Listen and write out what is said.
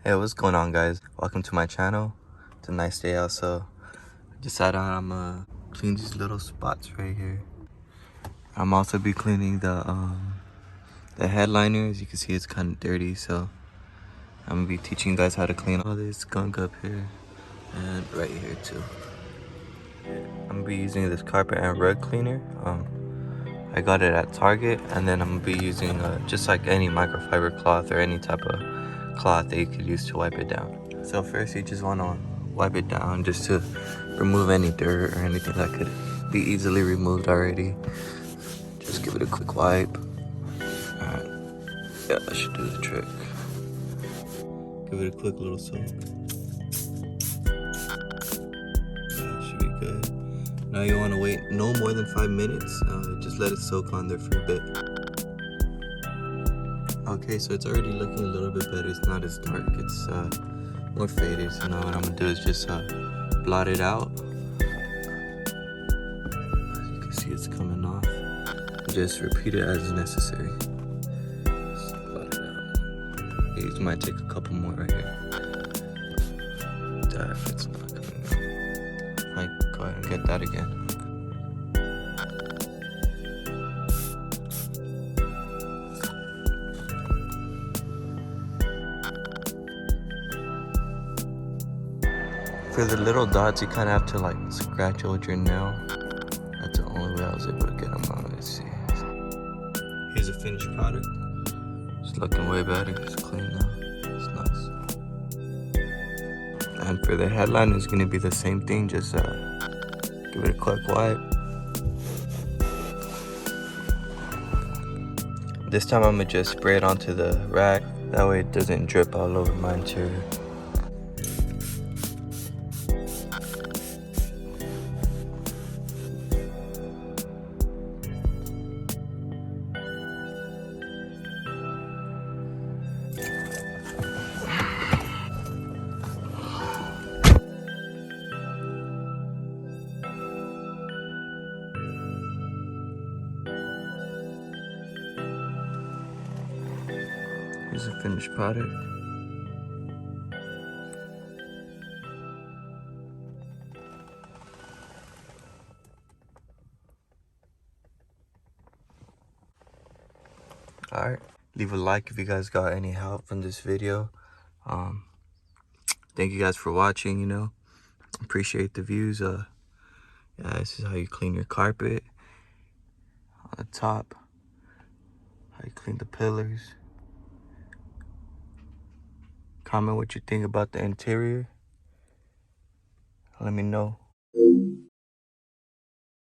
Hey, what's going on, guys? Welcome to my channel. It's a nice day out, so I decided I'm gonna clean these little spots right here. I'm also be cleaning the headliner. As you can see, it's kind of dirty, so I'm gonna be teaching you guys how to clean all this gunk up here and right here too. I'm gonna be using this carpet and rug cleaner. I got it at Target, and then I'm gonna be using just like any microfiber cloth or any type of cloth that you could use to wipe it down. So first you just want to wipe it down just to remove any dirt or anything that could be easily removed already. Just give it a quick wipe. Alright, yeah, that should do the trick. Give it a quick little soak. That should be good. Now you want to wait no more than 5 minutes. Just let it soak on there for a bit. Okay, so it's already looking a little bit better. It's not as dark. It's more faded. So now what I'm gonna do is just blot it out. As you can see, it's coming off. Just repeat it as necessary. Just blot it out. These might take a couple more right here. If it's not coming out, I might go ahead and get that again. For the little dots, you kind of have to like scratch with your nail. That's the only way I was able to get them out. Let's see. Here's a finished product. It's looking way better. It's clean now. It's nice. And for the headline, it's gonna be the same thing. Just give it a quick wipe. This time I'm gonna just spray it onto the rack. That way it doesn't drip all over my interior. Here's a finished product. Alright, leave a like if you guys got any help from this video. Thank you guys for watching, appreciate the views. Yeah, this is how you clean your carpet on the top, how you clean the pillars. Comment what you think about the interior. Let me know.